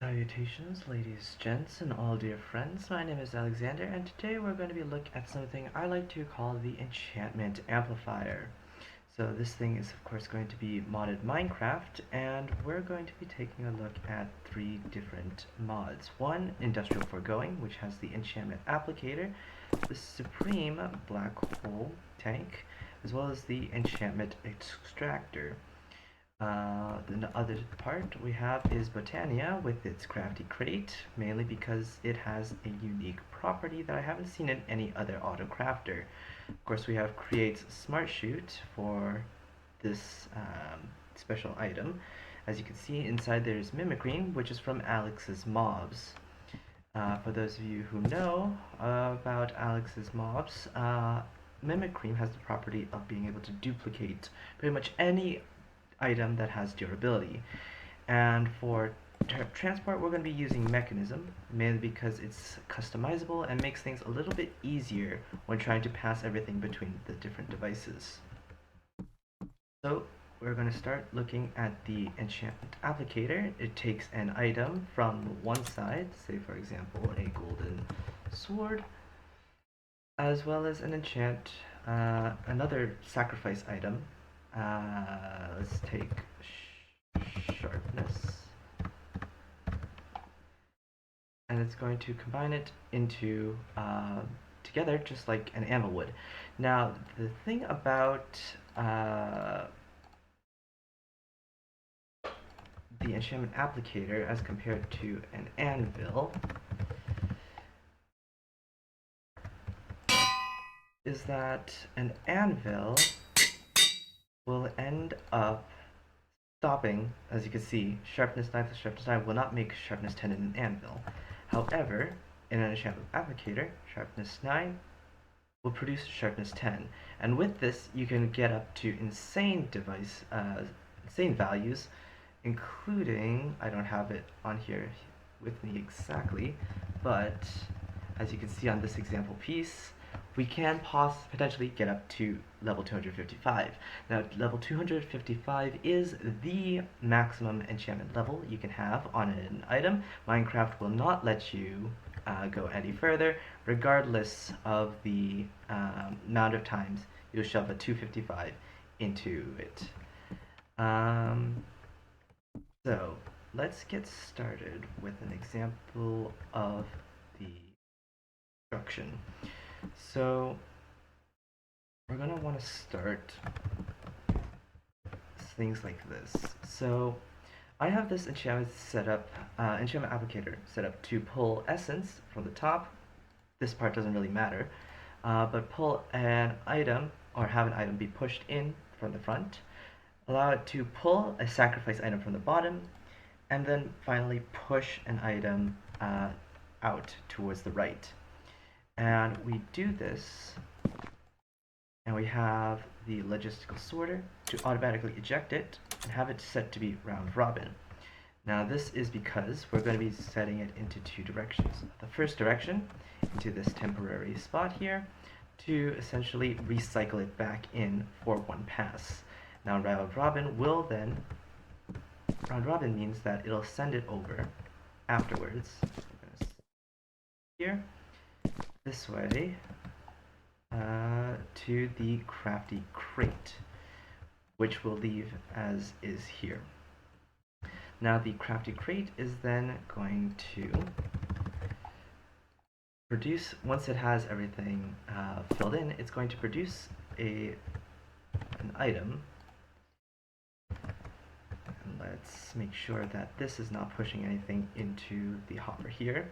Salutations, ladies, gents, and all dear friends. My name is Alexander, and today we're going to be looking at something I like to call the Enchantment Amplifier. So this thing is of course going to be modded Minecraft, and we're going to be taking a look at three different mods. One, Industrial Foregoing, which has the Enchantment Applicator, the Supreme Black Hole Tank, as well as the Enchantment Extractor. The other part we have is Botania with its crafty crate, mainly because it has a unique property that I haven't seen in any other auto crafter. Of course, we have Create's Smart Shoot for this special item. As you can see, inside there is Mimicry, which is from Alex's mobs. For those of you who know about Alex's mobs, Mimicry has the property of being able to duplicate pretty much any item that has durability. And for transport, we're going to be using Mekanism, mainly because it's customizable and makes things a little bit easier when trying to pass everything between the different devices. So we're going to start looking at the Enchantment Applicator. It takes an item from one side, say for example a golden sword, as well as an another sacrifice item. Let's take sharpness, and it's going to combine it into together just like an anvil would. Now the thing about the enchantment applicator as compared to an anvil is that an anvil will end up stopping, as you can see, sharpness 9 plus sharpness 9 will not make sharpness 10 in an anvil. However, in an enchantment applicator, sharpness 9 will produce sharpness 10. And with this, you can get up to insane values, including, I don't have it on here with me exactly, but as you can see on this example piece, we can potentially get up to level 255. Now, level 255 is the maximum enchantment level you can have on an item. Minecraft will not let you go any further, regardless of the amount of times you'll shove a 255 into it. So, let's get started with an example of the construction. So we're going to want to start things like this. So I have this enchantment applicator set up to pull essence from the top. This part doesn't really matter, but pull an item or have an item be pushed in from the front, allow it to pull a sacrifice item from the bottom, and then finally push an item out towards the right. And we do this, and we have the logistical sorter to automatically eject it and have it set to be round robin. Now this is because we're going to be setting it into two directions. The first direction into this temporary spot here to essentially recycle it back in for one pass. Now round robin means that it'll send it over afterwards. Here. This way to the crafty crate, which we'll leave as is here. Now the crafty crate is then going to produce, once it has everything filled in, it's going to produce an item. And let's make sure that this is not pushing anything into the hopper here.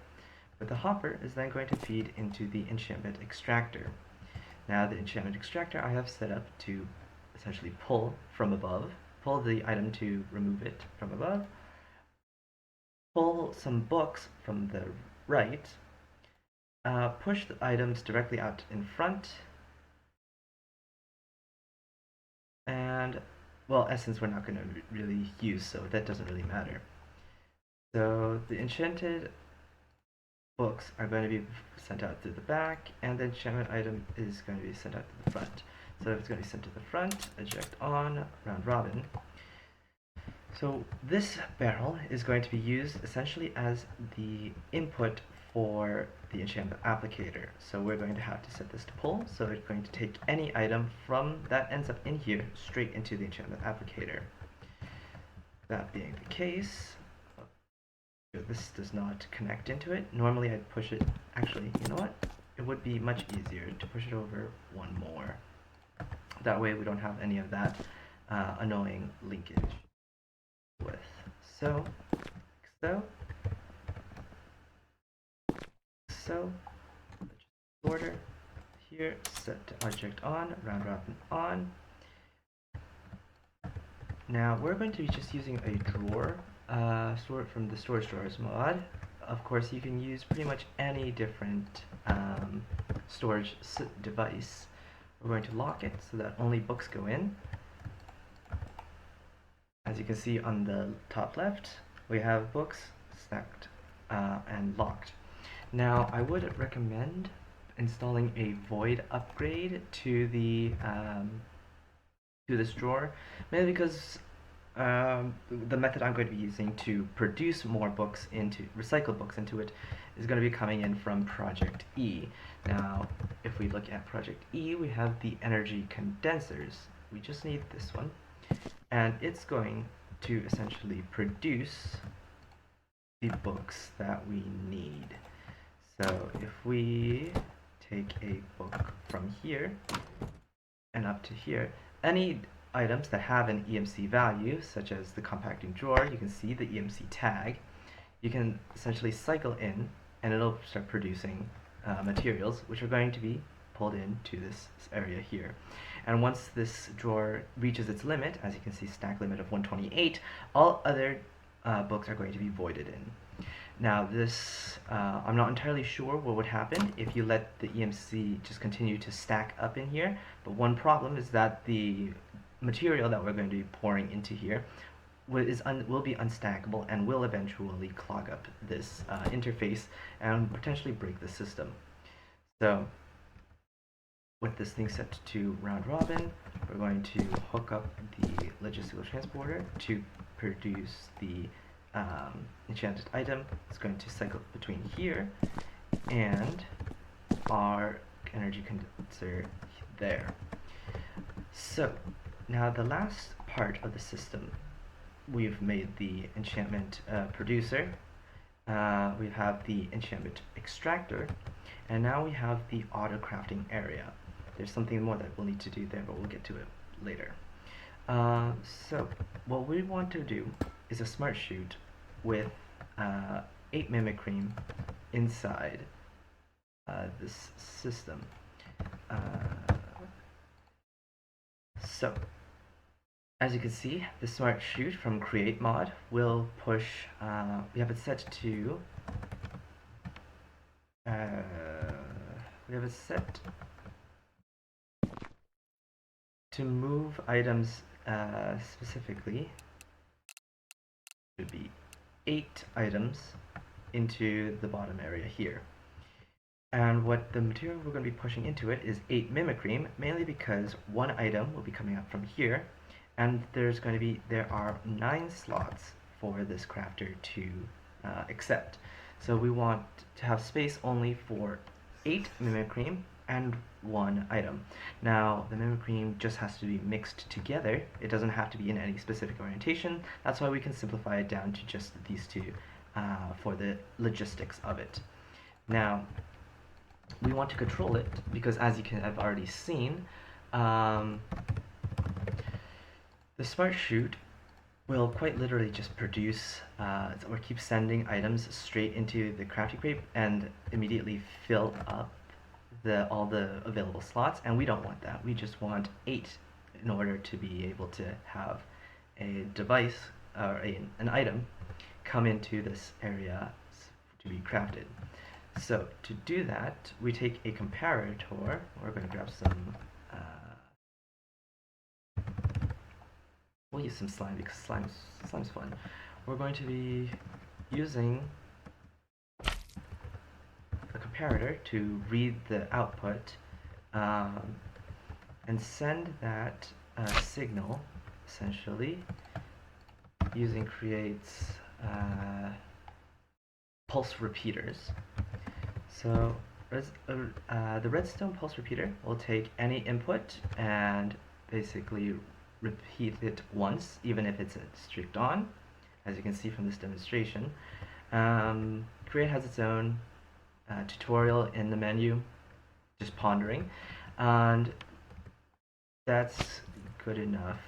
But the hopper is then going to feed into the enchantment extractor. Now the enchantment extractor I have set up to essentially pull from above, pull the item to remove it from above, pull some books from the right, push the items directly out in front, and, well, essence we're not going to really use, so that doesn't really matter. So the enchanted books are going to be sent out through the back, and the enchantment item is going to be sent out to the front. So if it's going to be sent to the front, eject on, round robin. So this barrel is going to be used essentially as the input for the enchantment applicator. So we're going to have to set this to pull, so it's going to take any item from that ends up in here straight into the enchantment applicator. That being the case, this does not connect into it. Normally I'd push it, actually, you know what? It would be much easier to push it over one more. That way we don't have any of that annoying linkage with. So, order here, set to object on, round robin on. Now we're going to be just using a drawer, stored from the storage drawers mod. Of course, you can use pretty much any different storage device. We're going to lock it so that only books go in. As you can see on the top left, we have books stacked and locked. Now, I would recommend installing a void upgrade to this drawer, mainly because the method I'm going to be using to produce more books into recycled books into it is going to be coming in from ProjectE. Now, if we look at ProjectE, we have the energy condensers. We just need this one, and it's going to essentially produce the books that we need. So if we take a book from here and up to here, any items that have an EMC value, such as the compacting drawer, you can see the EMC tag. You can essentially cycle in and it'll start producing materials which are going to be pulled into this area here. And once this drawer reaches its limit, as you can see, stack limit of 128, all other books are going to be voided in. Now this, I'm not entirely sure what would happen if you let the EMC just continue to stack up in here, but one problem is that the material that we're going to be pouring into here will be unstackable and will eventually clog up this interface and potentially break the system. So with this thing set to round robin, we're going to hook up the logistical transporter to produce the enchanted item. It's going to cycle between here and our energy condenser there. So now the last part of the system, we've made the enchantment producer, we have the enchantment extractor, and now we have the auto crafting area. There's something more that we'll need to do there, but we'll get to it later. So what we want to do is a smart chute with 8 mimicry inside this system. So as you can see, the smart chute from create mod will push, we have it set to, to move items specifically. It would be 8 items into the bottom area here. And what the material we're going to be pushing into it is 8 mimicry, mainly because one item will be coming up from here, and there are 9 slots for this crafter to accept. So we want to have space only for 8 mimicry and 1 item. Now the mimicry just has to be mixed together. It doesn't have to be in any specific orientation. That's why we can simplify it down to just these two for the logistics of it. Now we want to control it because, as you can have already seen, the smart chute will quite literally just produce or keep sending items straight into the crafting crate and immediately fill up all the available slots, and we don't want that. We just want 8 in order to be able to have a device or an item come into this area to be crafted. So to do that, we take a comparator. We're going to grab some, we'll use some slime because slime's fun. We're going to be using a comparator to read the output and send that signal essentially using creates pulse repeaters. So the redstone pulse repeater will take any input and basically repeat it once, even if it's a strict on, as you can see from this demonstration. Create has its own tutorial in the menu, just pondering, and that's good enough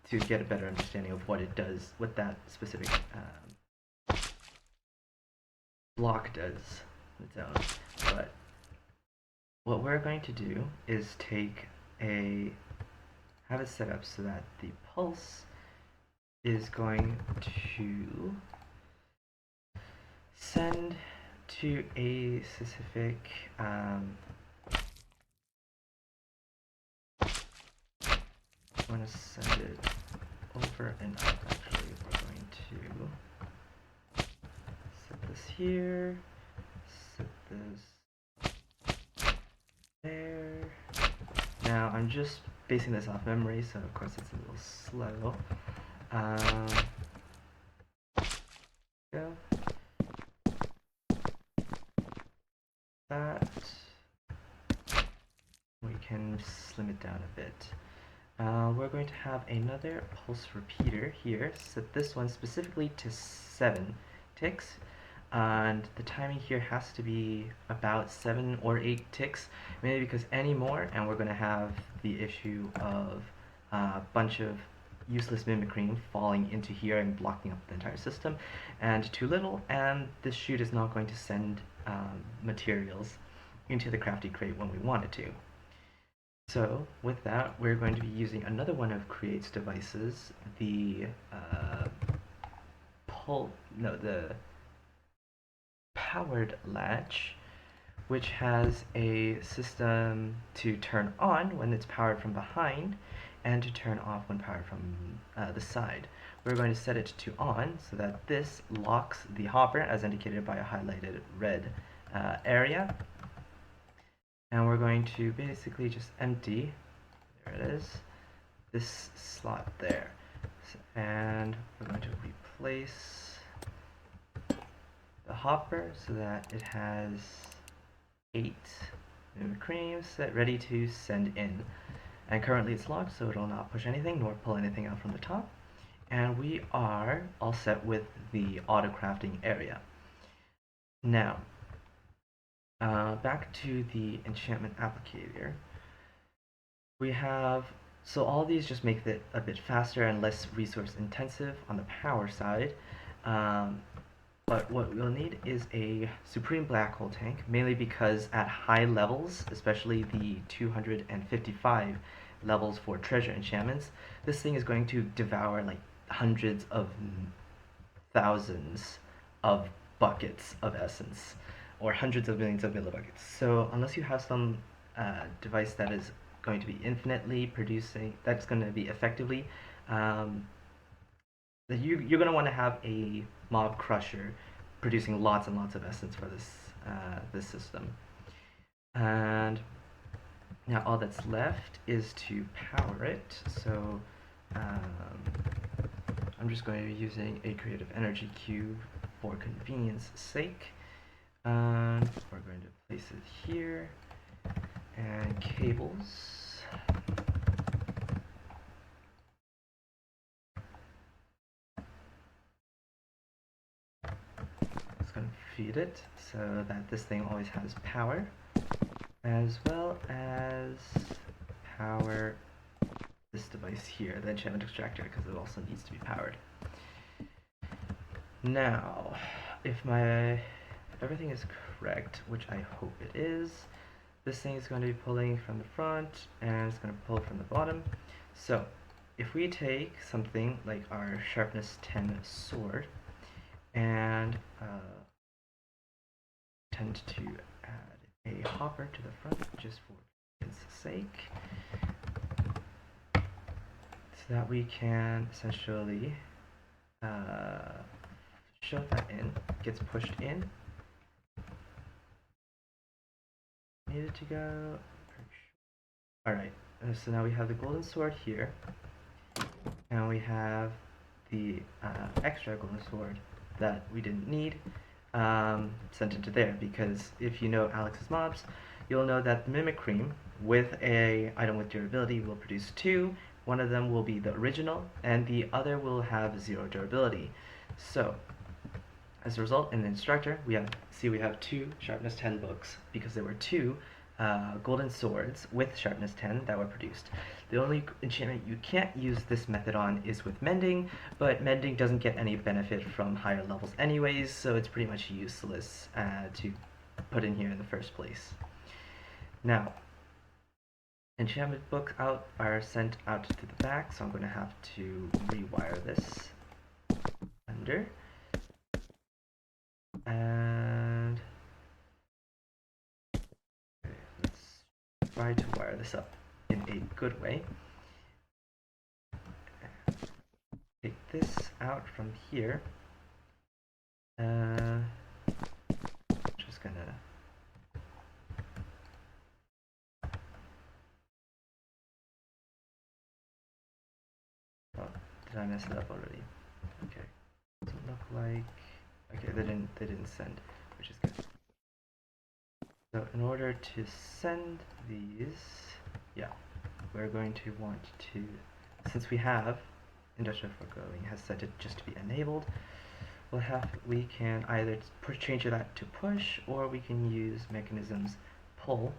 to get a better understanding of what it does, what that specific block does on its own. But what we're going to do is have it set up so that the pulse is going to send to a specific I want to send it over and up. Actually, we're going to set this here, set this there. Now I'm just basing this off memory, so of course it's a little slow. Go. That we can slim it down a bit. We're going to have another pulse repeater here. Set this one specifically to 7 ticks, and the timing here has to be about 7 or 8 ticks, mainly because any more and we're going to have the issue of a bunch of useless mimicry falling into here and blocking up the entire system, and too little and this chute is not going to send materials into the crafty crate when we want it to. So with that, we're going to be using another one of Create's devices, the powered latch, which has a system to turn on when it's powered from behind and to turn off when powered from the side. We're going to set it to on so that this locks the hopper as indicated by a highlighted red area. And we're going to basically just empty, there it is, this slot there. And we're going to replace the hopper so that it has 8 creams set ready to send in. And currently it's locked, so it will not push anything nor pull anything out from the top. And we are all set with the auto crafting area. Now, back to the enchantment applicator. We have, so all these just make it a bit faster and less resource intensive on the power side. But what we'll need is a supreme black hole tank, mainly because at high levels, especially the 255 levels for treasure enchantments, this thing is going to devour like hundreds of thousands of buckets of essence, or hundreds of millions of millibuckets. So unless you have some device that is going to be infinitely producing, that's going to be effectively, you're going to want to have a mob crusher producing lots and lots of essence for this system. And now all that's left is to power it. So I'm just going to be using a creative energy cube for convenience sake. And we're going to place it here, and cables. It's going to feed it so that this thing always has power, as well as power this device here, the enchantment extractor, because it also needs to be powered. Now, if everything is correct, which I hope it is, this thing is going to be pulling from the front and it's going to pull from the bottom. So if we take something like our sharpness 10 sword and tend to add a hopper to the front just for its sake, so that we can essentially shove that in, gets pushed in. Needed to go. Alright, so now we have the golden sword here. And we have the extra golden sword that we didn't need sent into there, because if you know Alex's mobs, you'll know that the Mimic Cream with a item with durability will produce two. One of them will be the original, and the other will have 0 durability. So, as a result, in the instructor, we have 2 sharpness 10 books, because there were 2 golden swords with sharpness 10 that were produced. The only enchantment you can't use this method on is with mending, but mending doesn't get any benefit from higher levels anyways, so it's pretty much useless to put in here in the first place. Now, enchantment books are sent out to the back, so I'm going to have to rewire this under. And let's try to wire this up in a good way. Take this out from here. Just gonna did I mess it up already? Okay. Doesn't look like okay, they didn't send, which is good. So in order to send these, yeah, we're going to want to, since we have Industrial Foregoing has set it just to be enabled, we can either change that to push, or we can use Mekanism's pull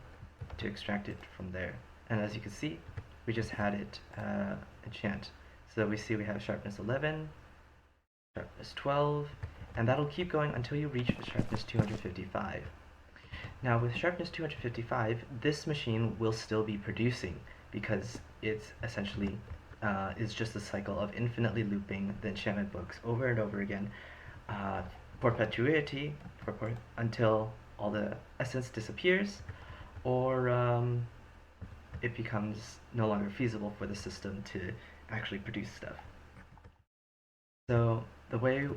to extract it from there. And as you can see, we just had it enchant. So we see we have sharpness 11, sharpness 12, and that'll keep going until you reach the sharpness 255. Now with sharpness 255, this machine will still be producing, because it's essentially is just a cycle of infinitely looping the enchantment books over and over again, perpetuity until all the essence disappears, or it becomes no longer feasible for the system to actually produce stuff. So the way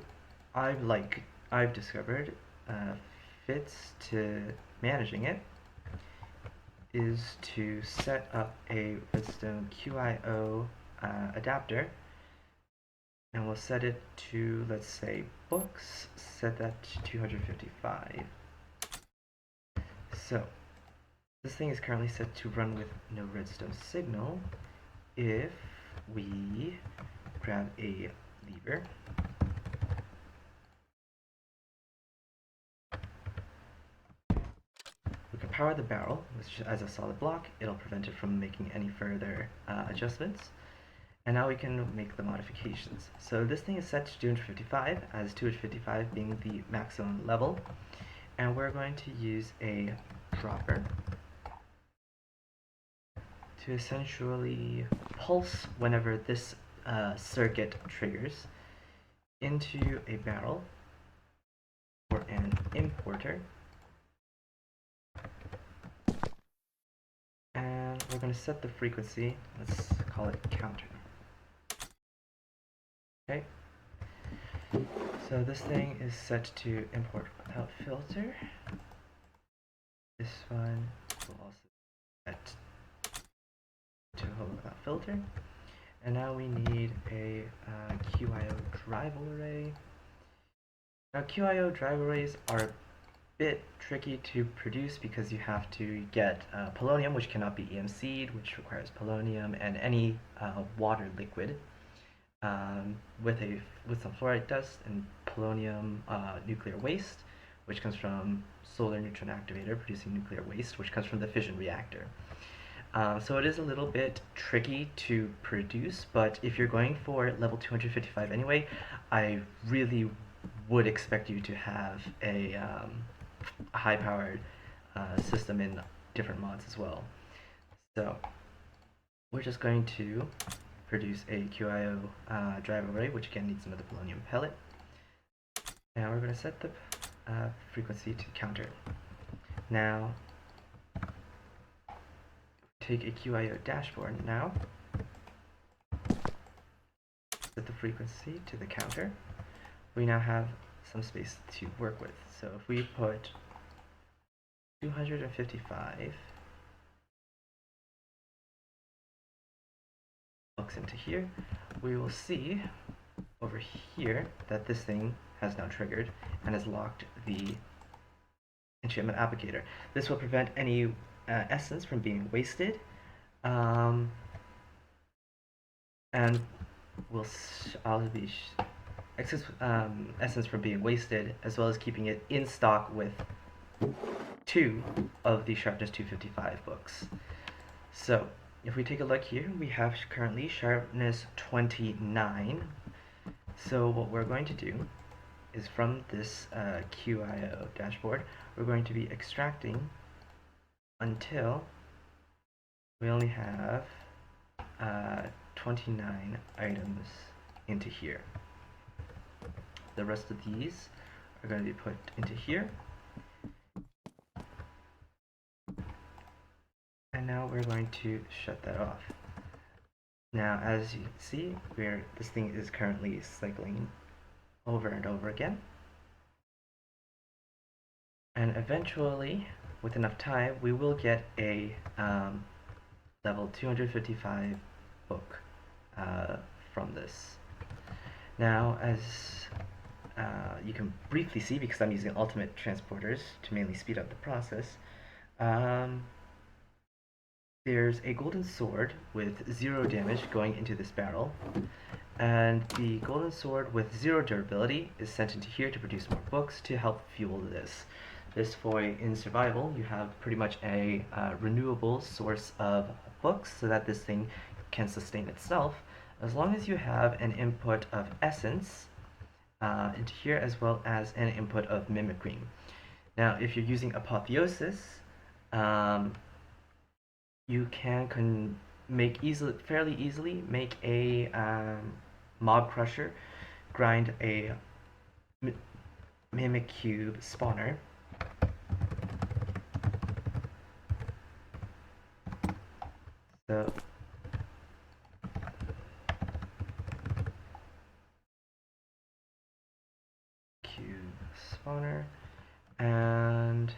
I've discovered fits to managing it is to set up a redstone QIO adapter, and we'll set it to, let's say, books, set that to 255. So this thing is currently set to run with no redstone signal. If we grab a lever, we can power the barrel, which as a solid block, it'll prevent it from making any further adjustments. And now we can make the modifications. So this thing is set to 255, as 255 being the maximum level. And we're going to use a dropper to essentially pulse whenever this circuit triggers into a barrel or an importer. And we're going to set the frequency, let's call it counter. Okay, so this thing is set to import without filter. This one will also set to hold without filter. And now we need a QIO drive array. Now QIO drive arrays are a bit tricky to produce, because you have to get polonium, which cannot be EMC'd, which requires polonium, and any water liquid. With some fluorite dust and polonium nuclear waste, which comes from solar neutron activator producing nuclear waste, which comes from the fission reactor. So it is a little bit tricky to produce, but if you're going for level 255 anyway, I really would expect you to have a high-powered system in different mods as well. So we're just going to produce a QIO drive array, which again needs another polonium pellet. Now we're going to set the frequency to counter. Now take a QIO dashboard now, set the frequency to the counter. We now have some space to work with. So if we put 255 books into here, we will see over here that this thing has now triggered and has locked the enchantment applicator. This will prevent any essence from being wasted, um, and will excess essence from being wasted, as well as keeping it in stock with 2 of the Sharpness 255 books. So, if we take a look here, we have currently Sharpness 29. So what we're going to do is from this QIO dashboard, we're going to be extracting until we only have 29 items into here. The rest of these are going to be put into here. And now we're going to shut that off. Now, as you can see, this thing is currently cycling over and over again. And eventually, with enough time, we will get a level 255 book from this. Now, as you can briefly see, because I'm using ultimate transporters to mainly speed up the process, there's a golden sword with 0 damage going into this barrel, and the golden sword with 0 durability is sent into here to produce more books to help fuel this. This way, in survival, you have pretty much a renewable source of books so that this thing can sustain itself, as long as you have an input of essence into here, as well as an input of mimicry. Now, if you're using Apotheosis, you can fairly easily make a mob crusher, grind a mimic cube spawner, so cube spawner, and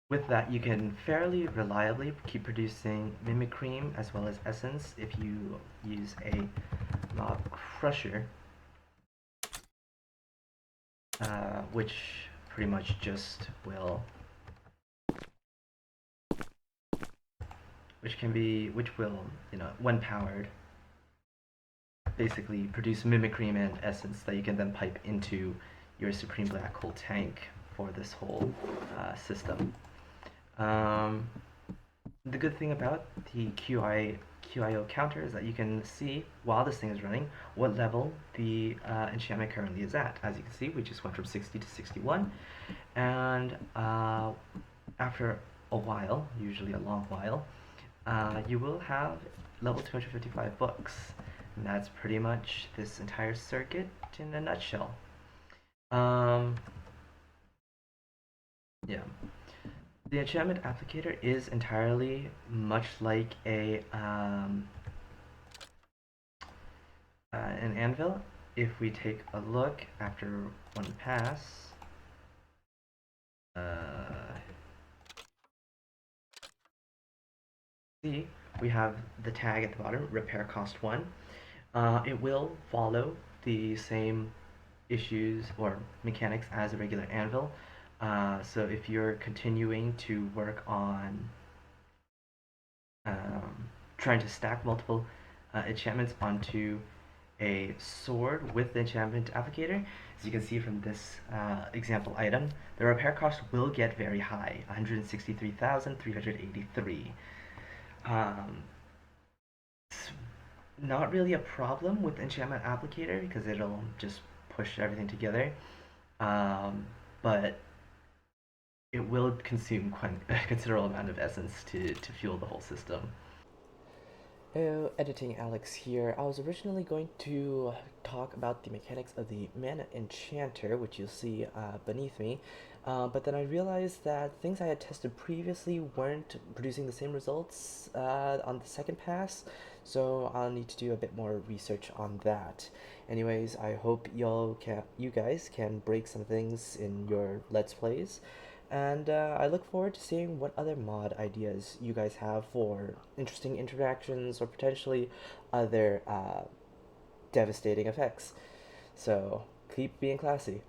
with that, you can fairly reliably keep producing mimic cream as well as essence if you use a mob crusher, which pretty much just will, when powered, basically produce mimic cream and essence that you can then pipe into your Supreme Black Hole tank for this whole system. The good thing about the QIO counter is that you can see, while this thing is running, what level the enchantment currently is at. As you can see, we just went from 60 to 61, and after a while, usually a long while, you will have level 255 books, and that's pretty much this entire circuit in a nutshell. Yeah. The enchantment applicator is entirely much like an anvil. If we take a look after one pass, see, we have the tag at the bottom, repair cost 1. It will follow the same issues or mechanics as a regular anvil. So if you're continuing to work on trying to stack multiple enchantments onto a sword with the enchantment applicator, as you can see from this example item, the repair cost will get very high, 163,383. It's not really a problem with enchantment applicator because it'll just push everything together, but it will consume quite a considerable amount of essence to fuel the whole system. Hello, Editing Alex here. I was originally going to talk about the mechanics of the Mana Enchanter, which you'll see beneath me, but then I realized that things I had tested previously weren't producing the same results on the second pass, so I'll need to do a bit more research on that. Anyways, I hope you guys can break some things in your Let's Plays, And I look forward to seeing what other mod ideas you guys have for interesting interactions or potentially other devastating effects. So keep being classy.